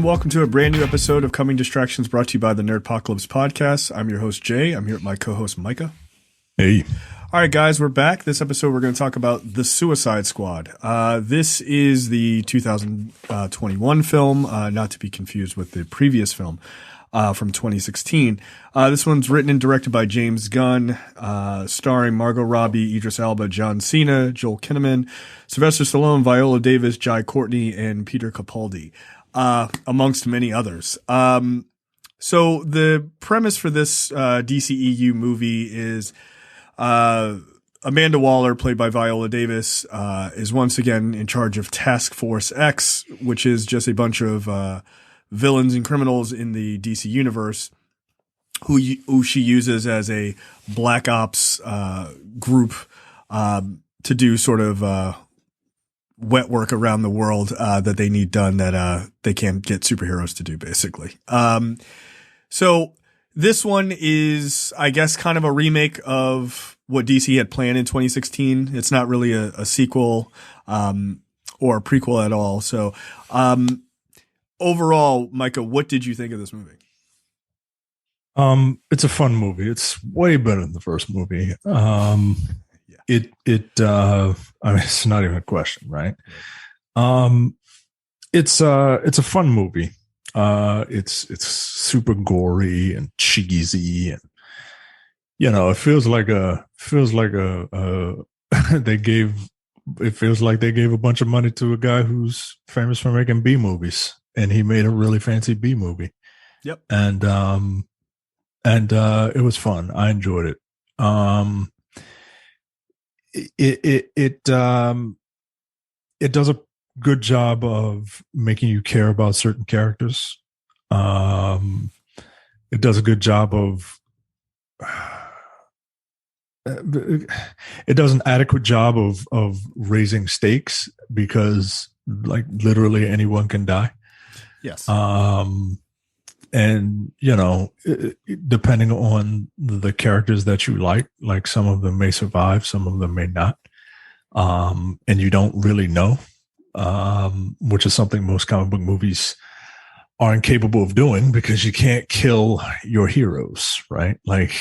welcome to a brand new episode of Coming Distractions brought to you by the Nerdpocalypse podcast. I'm your host, Jay. I'm here with my co-host, Micah. Hey. All right, guys, we're back. This episode, we're going to talk about The Suicide Squad. This is the 2021 film, not to be confused with the previous film from 2016. This one's written and directed by James Gunn, starring Margot Robbie, Idris Elba, John Cena, Joel Kinnaman, Sylvester Stallone, Viola Davis, Jai Courtney, and Peter Capaldi, amongst many others. So the premise for this DCEU movie is Amanda Waller, played by Viola Davis, is once again in charge of Task Force X, which is just a bunch of villains and criminals in the DC universe who she uses as a black ops group to do sort of wet work around the world that they need done that they can't get superheroes to do, basically. So this one is, I guess, kind of a remake of what DC had planned in 2016. It's not really a sequel or a prequel at all. So overall, Micah, what did you think of this movie? It's a fun movie. It's way better than the first movie. It I mean, it's not even a question, right? It's a fun movie. It's super gory and cheesy, and it feels like they gave a bunch of money to a guy who's famous for making B movies, and he made a really fancy B movie. Yep. And it was fun. I enjoyed it. It does a good job of making you care about certain characters. It does a good job of it does an adequate job of raising stakes, because like literally anyone can die. Yes. And depending on the characters that you like some of them may survive, some of them may not. And you don't really know, which is something most comic book movies are incapable of doing, because you can't kill your heroes, right? Like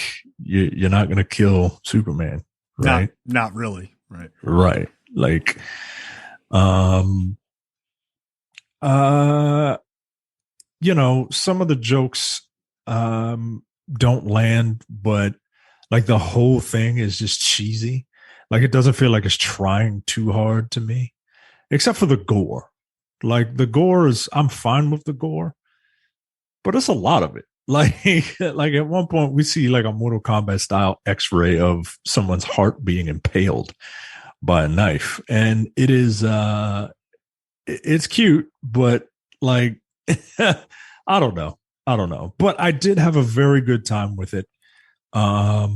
you're not going to kill Superman, right? Not really. Right. Right. Like, some of the jokes don't land, but like the whole thing is just cheesy. Like it doesn't feel like it's trying too hard to me, except for the gore. Like the gore I'm fine with the gore, but it's a lot of it. Like at one point we see like a Mortal Kombat style X-ray of someone's heart being impaled by a knife, and it is it's cute, but like I don't know, but I did have a very good time with it. I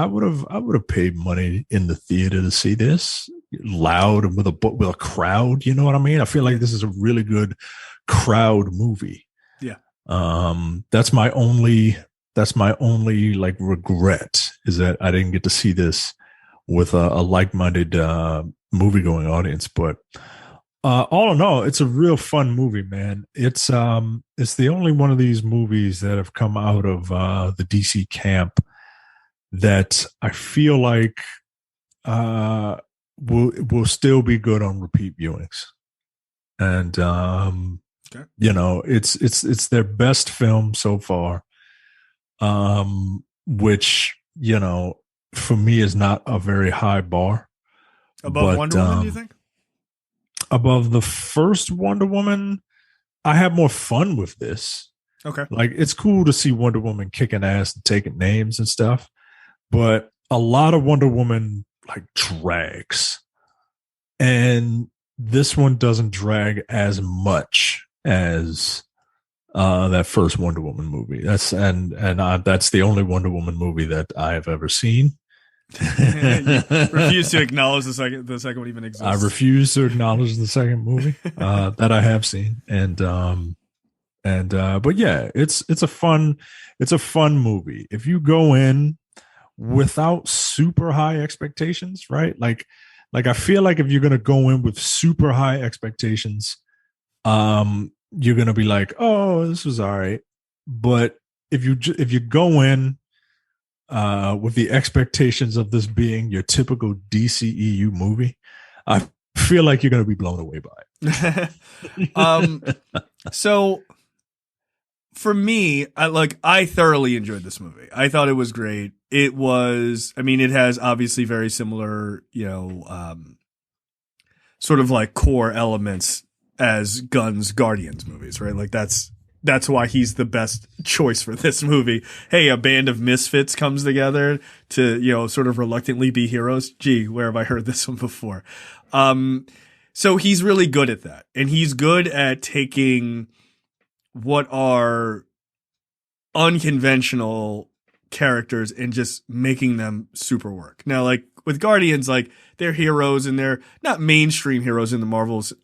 would have paid money in the theater to see this loud and with a crowd. You know what I mean? I feel like this is a really good crowd movie. Yeah. That's my only like regret, is that I didn't get to see this with a like-minded movie going audience. But all in all, it's a real fun movie, man. It's the only one of these movies that have come out of the DC camp that I feel like will still be good on repeat viewings. And okay. It's their best film so far, which for me is not a very high bar. Above Wonder Woman, do you think? Above the first Wonder Woman, I have more fun with this. Okay. Like, it's cool to see Wonder Woman kicking ass and taking names and stuff, but a lot of Wonder Woman like drags, and this one doesn't drag as much as that first Wonder Woman movie. That's the only Wonder Woman movie that I have ever seen. Refuse to acknowledge the second one even exists. I refuse to acknowledge the second movie that I have seen, but yeah, it's a fun movie. If you go in without super high expectations, right? Like Like I feel like if you're gonna go in with super high expectations, you're gonna be like, oh, this was all right. But if you go in with the expectations of this being your typical DCEU movie, I feel like you're gonna be blown away by it. So for me, I thoroughly enjoyed this movie. I thought it was great. It was, I mean, it has obviously very similar, sort of like core elements as Gunn's Guardians movies, right? Like that's why he's the best choice for this movie. Hey, a band of misfits comes together to, sort of reluctantly be heroes. Gee, where have I heard this one before? So he's really good at that. And he's good at taking what are unconventional characters and just making them super work. Now, like with Guardians, like they're heroes and they're not mainstream heroes in the Marvel's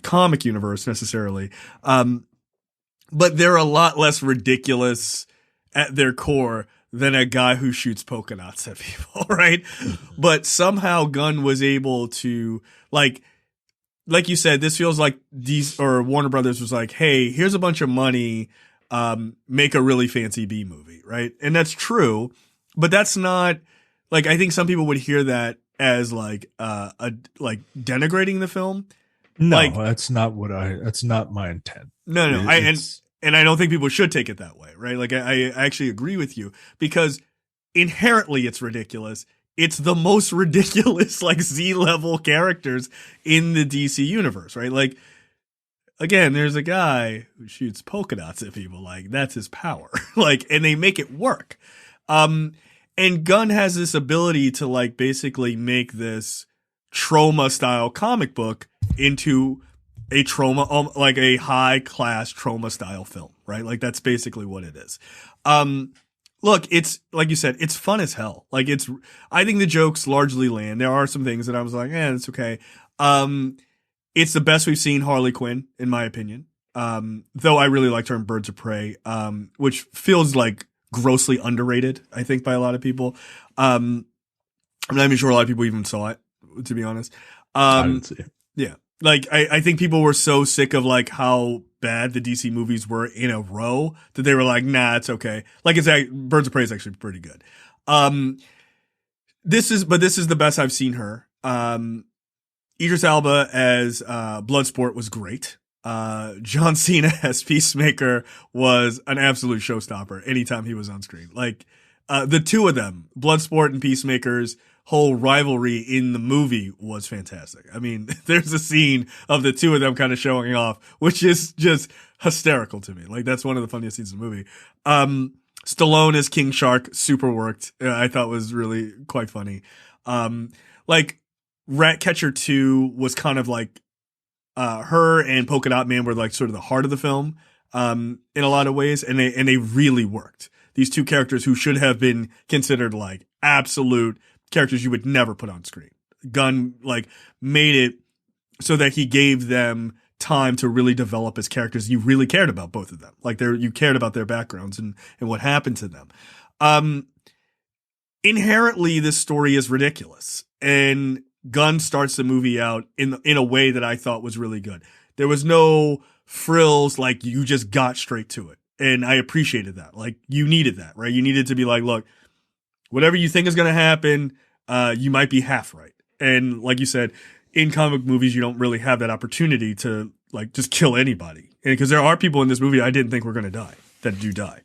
comic universe necessarily. But they're a lot less ridiculous at their core than a guy who shoots polka dots at people, right? But somehow Gunn was able to, like you said, this feels like Warner Brothers was like, hey, here's a bunch of money, make a really fancy B movie, right? And that's true, but that's not, like, I think some people would hear that as like denigrating the film. No, like, that's not my intent. No, and I don't think people should take it that way, right? Like I actually agree with you because inherently it's ridiculous. It's the most ridiculous like Z-level characters in the DC universe, right? Like again, there's a guy who shoots polka dots at people, like that's his power. Like, and they make it work. And Gunn has this ability to like basically make this trauma style comic book into a trauma, like a high class trauma style film, right? Like that's basically what it is. Look, it's like you said, it's fun as hell. Like I think the jokes largely land. There are some things that I was like, it's okay. It's the best we've seen Harley Quinn, in my opinion. Though I really liked her in Birds of Prey, which feels like grossly underrated, I think, by a lot of people. I'm not even sure a lot of people even saw it, to be honest. I didn't see it. Yeah. Like, I think people were so sick of like how bad the DC movies were in a row that they were like, nah, it's okay. Like Birds of Prey is actually pretty good. This is the best I've seen her. Idris Elba as Bloodsport was great. John Cena as Peacemaker was an absolute showstopper anytime he was on screen. Like, the two of them, Bloodsport and Peacemaker's whole rivalry in the movie was fantastic. I mean, there's a scene of the two of them kind of showing off, which is just hysterical to me. Like, that's one of the funniest scenes in the movie. Stallone as King Shark, super worked. I thought was really quite funny. Like, Ratcatcher 2 was kind of like, her and Polka Dot Man were like sort of the heart of the film, in a lot of ways. And they really worked. These two characters who should have been considered like absolute characters you would never put on screen. Gunn like made it so that he gave them time to really develop as characters. You really cared about both of them. Like you cared about their backgrounds and what happened to them. Inherently, this story is ridiculous, and Gunn starts the movie out in a way that I thought was really good. There was no frills, like you just got straight to it. And I appreciated that. Like you needed that, right? You needed to be like, look, whatever you think is going to happen, you might be half right. And like you said, in comic movies, you don't really have that opportunity to like just kill anybody. And because there are people in this movie I didn't think were going to die that do die,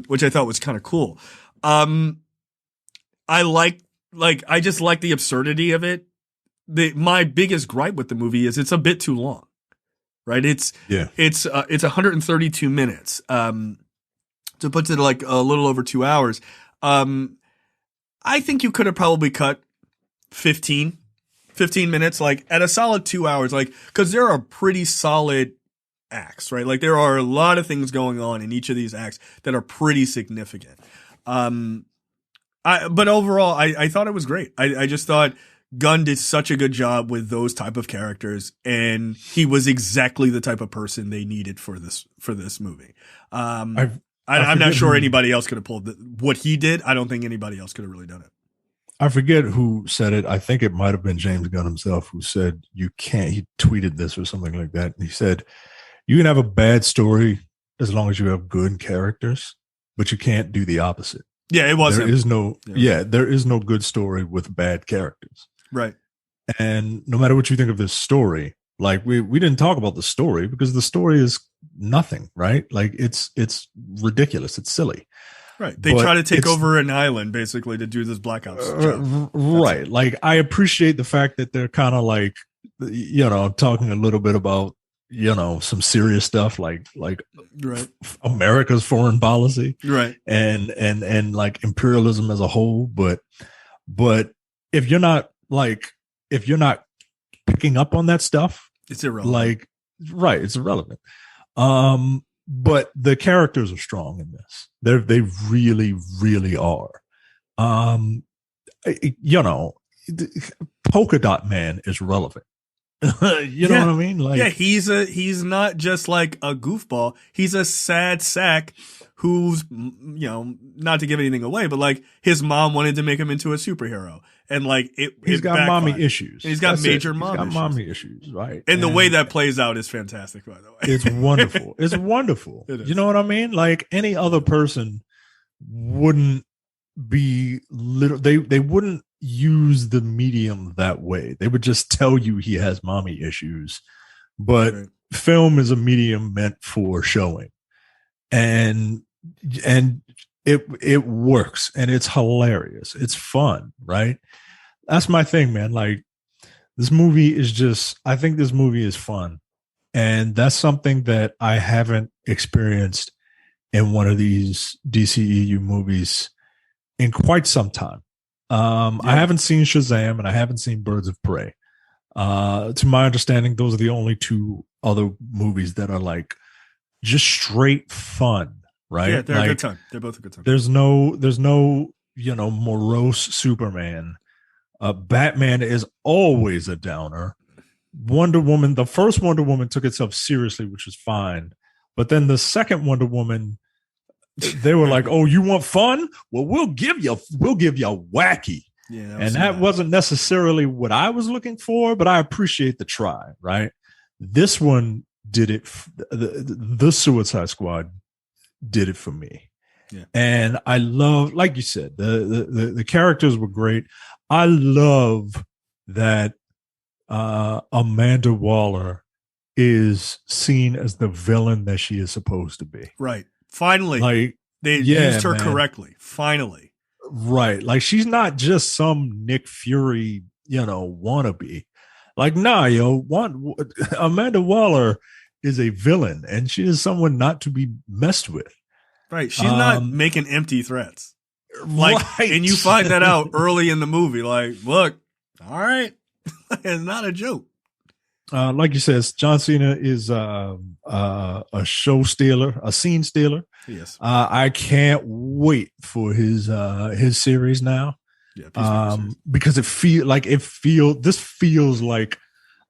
which I thought was kind of cool. I just like the absurdity of it. My biggest gripe with the movie is it's a bit too long, right? It's 132 minutes. To put it like a little over 2 hours. I think you could have probably cut 15 minutes, like at a solid 2 hours, like, cause there are pretty solid acts, right? Like there are a lot of things going on in each of these acts that are pretty significant. But overall, I thought it was great. I just thought Gunn did such a good job with those type of characters, and he was exactly the type of person they needed for this movie. I'm not sure anybody else could have pulled what he did. I don't think anybody else could have really done it. I forget who said it. I think it might have been James Gunn himself who said you can't. He tweeted this or something like that. He said you can have a bad story as long as you have good characters, but you can't do the opposite. Yeah, it was. There is no. Yeah, there is no good story with bad characters. Right. And no matter what you think of this story, like we didn't talk about the story because the story is nothing, right? Like it's ridiculous. It's silly. Right. They try to take over an island basically to do this Black Ops job. Right. Like I appreciate the fact that they're kind of like, talking a little bit about, some serious stuff like right. America's foreign policy. Right. And like imperialism as a whole. But if you're not picking up on that stuff, it's irrelevant. Like, right. It's irrelevant. But the characters are strong in this. They really, really are. Polka Dot Man is relevant. Know what I mean? Like, yeah, he's not just like a goofball. He's a sad sack who's, not to give anything away, but like his mom wanted to make him into a superhero. And like he's got backfired. mommy issues. And he's got major mommy issues, right? And the way that plays out is fantastic, by the way. It's wonderful. It's wonderful. It is. You know what I mean? Like any other person wouldn't be they wouldn't use the medium that way. They would just tell you he has mommy issues. But right. Film is a medium meant for showing. And it works and it's hilarious. It's fun, right? That's my thing, man. Like this movie is I think this movie is fun. And that's something that I haven't experienced in one of these DCEU movies in quite some time. I haven't seen Shazam and I haven't seen Birds of Prey. To my understanding, those are the only two other movies that are like just straight fun. Right? Yeah, they're a good time. They're both a good time. There's no, morose Superman. Batman is always a downer. Wonder Woman, the first Wonder Woman took itself seriously, which was fine. But then the second Wonder Woman, they were like, "Oh, you want fun? Well, we'll give you wacky." Yeah, that wasn't necessarily what I was looking for, but I appreciate the try. Right? This one did it. The Suicide Squad did it for me. Yeah. And I love, like you said, the characters were great. I love that Amanda Waller is seen as the villain that she is supposed to be. Right. Finally. Like they used her correctly. Finally. Right. Like she's not just some Nick Fury, wannabe. Like, nah, Amanda Waller is a villain and she is someone not to be messed with. Right. She's not making empty threats. Like, right. And you find that out early in the movie. Like, look, all right. It's not a joke. Like you said, John Cena is a show stealer, a scene stealer. Yes. I can't wait for his series now. Yeah. Because this feels like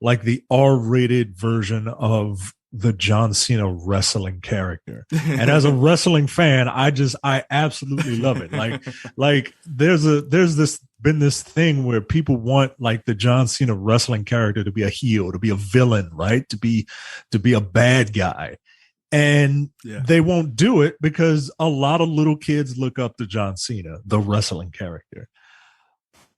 the R-rated version of the John Cena wrestling character. And as a wrestling fan, I absolutely love it. Like there's been this thing where people want like the John Cena wrestling character to be a heel, to be a villain, right? To be a bad guy. And they won't do it because a lot of little kids look up to John Cena, the wrestling character.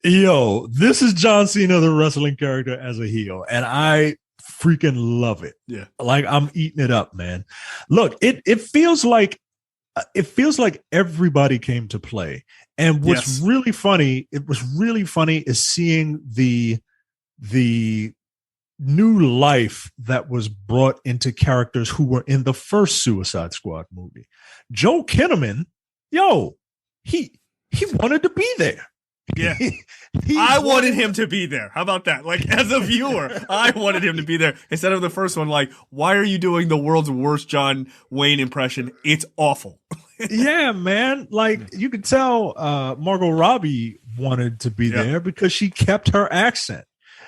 Yo, this is John Cena, the wrestling character as a heel. And I freaking love it. Yeah. Like I'm eating it up, man. Look, it feels like everybody came to play. And what's really funny is seeing the new life that was brought into characters who were in the first Suicide Squad movie. Joel Kinnaman, he wanted to be there. Yeah. I wanted him to be there. How about that? Like, as a viewer, I wanted him to be there instead of the first one. Like, why are you doing the world's worst John Wayne impression? It's awful. Yeah, man. Like, you could tell Margot Robbie wanted to be there because she kept her accent.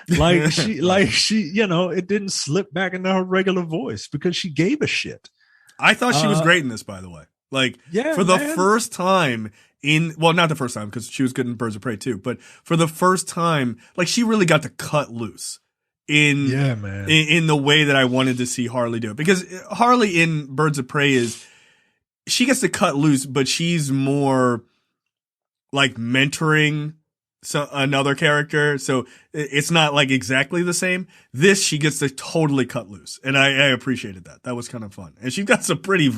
Like she, it didn't slip back into her regular voice because she gave a shit. I thought she was great in this, by the way. Like Yeah, for the man. first time not the first time because she was good in Birds of Prey too, but for the first time, like she really got to cut loose Yeah, man. in the way that I wanted to see Harley do it. Because Harley in Birds of Prey she gets to cut loose, but she's more like mentoring another character, so it's not like exactly the same. This, she gets to totally cut loose, and I appreciated that. That was kind of fun, and she got some pretty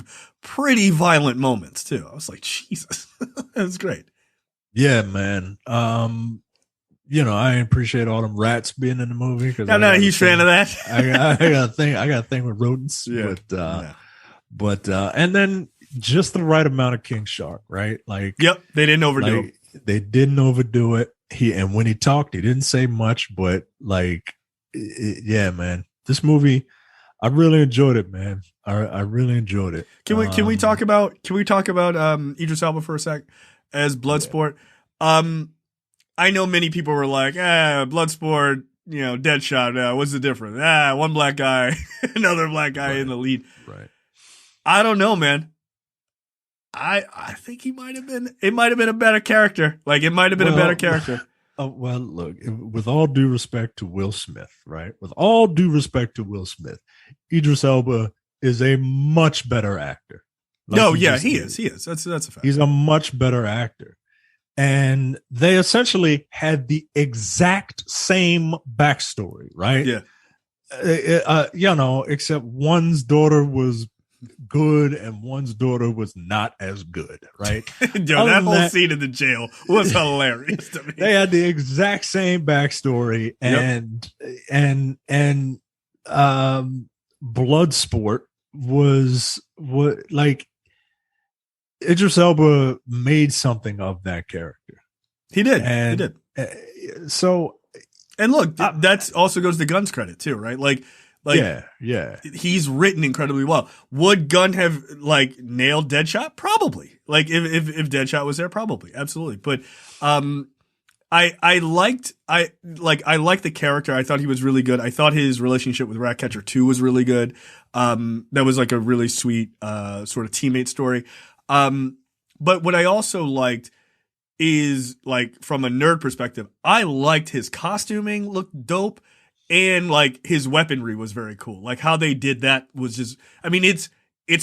violent moments too. I was like, Jesus, that's great. Yeah, man. I appreciate all them rats being in the movie because I'm not a huge fan of that. I got a thing with rodents, Yeah. but and then just the right amount of King Shark, right? Like, yep, they didn't overdo it. They didn't overdo it. And when he talked, he didn't say much, but like, yeah, man, this movie, I really enjoyed it, man. I really enjoyed it. Can we talk about Idris Elba for a sec as Bloodsport? Yeah. I know many people were like, Bloodsport, Deadshot. What's the difference? One black guy, another black guy in the lead. Right. I don't know, man. I think it might have been a better character. Like it might have been a better character. Well, look, with all due respect to Will Smith, right? With all due respect to Will Smith, Idris Elba is a much better actor. He is. That's a fact. He's a much better actor. And they essentially had the exact same backstory, right? Yeah. Except one's daughter was good and one's daughter was not as good, right? That whole scene in the jail was hilarious to me. They had the exact same backstory, and Bloodsport was what, like, Idris Elba made something of that character. He did. So, and look, that also goes to Gunn's credit too, right? Like, yeah. He's written incredibly well. Would Gunn have like nailed Deadshot? Probably. Like if Deadshot was there, probably, absolutely. But I liked the character. I thought he was really good. I thought his relationship with Ratcatcher 2 was really good. That was like a really sweet sort of teammate story. But what I also liked is, like, from a nerd perspective, I liked his costuming looked dope. And like his weaponry was very cool. Like how they did that was just, I mean, it's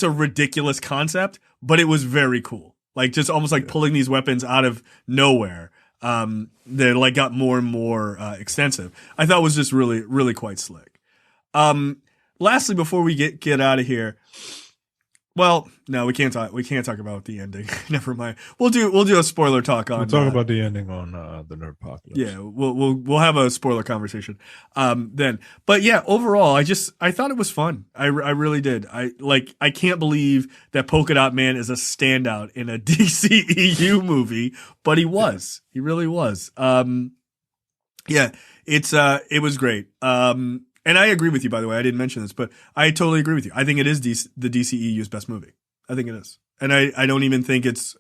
a ridiculous concept, but it was very cool. Like just almost like pulling these weapons out of nowhere. They like got more and more extensive. I thought was just really, really quite slick. Lastly, before we get out of here, well, no, we can't talk about the ending. Never mind. We'll do a spoiler talk on. We'll talk about the ending on the Nerdpocalypse. Yeah, we'll have a spoiler conversation then. But yeah, overall, I thought it was fun. I really did. I can't believe that Polka Dot Man is a standout in a DCEU movie, but he was. He really was. Yeah, it was great. And I agree with you, by the way. I didn't mention this, but I totally agree with you. I think it is the DCEU's best movie. I think it is. And I don't even think it's,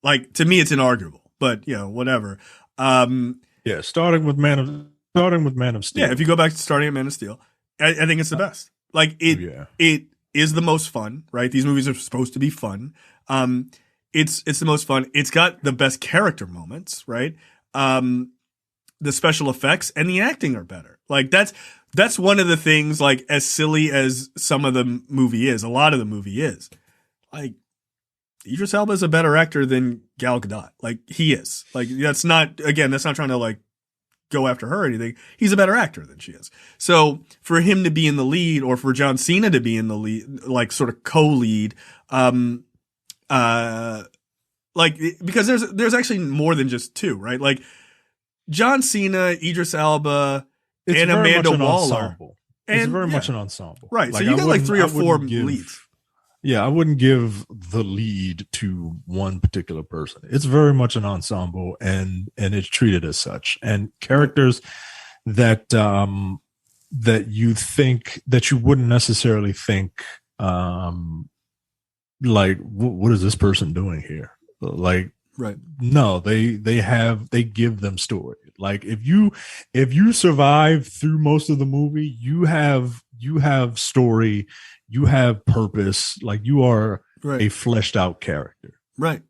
like, to me, it's inarguable, but whatever. Starting with Man of Steel. Yeah, if you go back to starting at Man of Steel, I think it's the best. Like it is the most fun, right? These movies are supposed to be fun. It's the most fun. It's got the best character moments, right? The special effects and the acting are better. Like that's one of the things, like, as silly as some of the movie is, a lot of the movie is, like, Idris Elba is a better actor than Gal Gadot. Like, he is. Like, that's not trying to, like, go after her or anything. He's a better actor than she is. So for him to be in the lead, or for John Cena to be in the lead, like, sort of co-lead, like, because there's actually more than just two, right? Like, John Cena, Idris Elba, and Amanda Waller. It's very much an ensemble. Right. Like, so you got like 3 or 4 leads. Yeah, I wouldn't give the lead to one particular person. It's very much an ensemble, and it's treated as such. And characters that you think that you wouldn't necessarily think, like, what is this person doing here? Like, right. No, they give them story. Like, if you survive through most of the movie, you have story, you have purpose. Like, you are a fleshed out character. Right.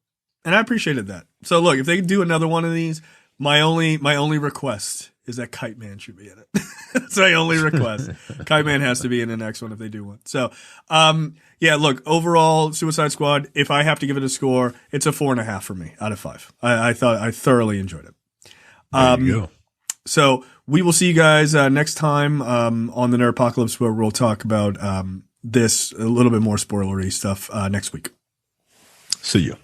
And I appreciated that. So look, if they do another one of these, my only request is that Kite Man should be in it. That's my only request. Kite Man has to be in the next one if they do one. So, yeah, look, overall, Suicide Squad, if I have to give it a score, it's a 4.5 for me out of 5. I thought I thoroughly enjoyed it. There you go. So we will see you guys next time on the Nerdpocalypse, where we'll talk about this a little bit more spoilery stuff next week. See you.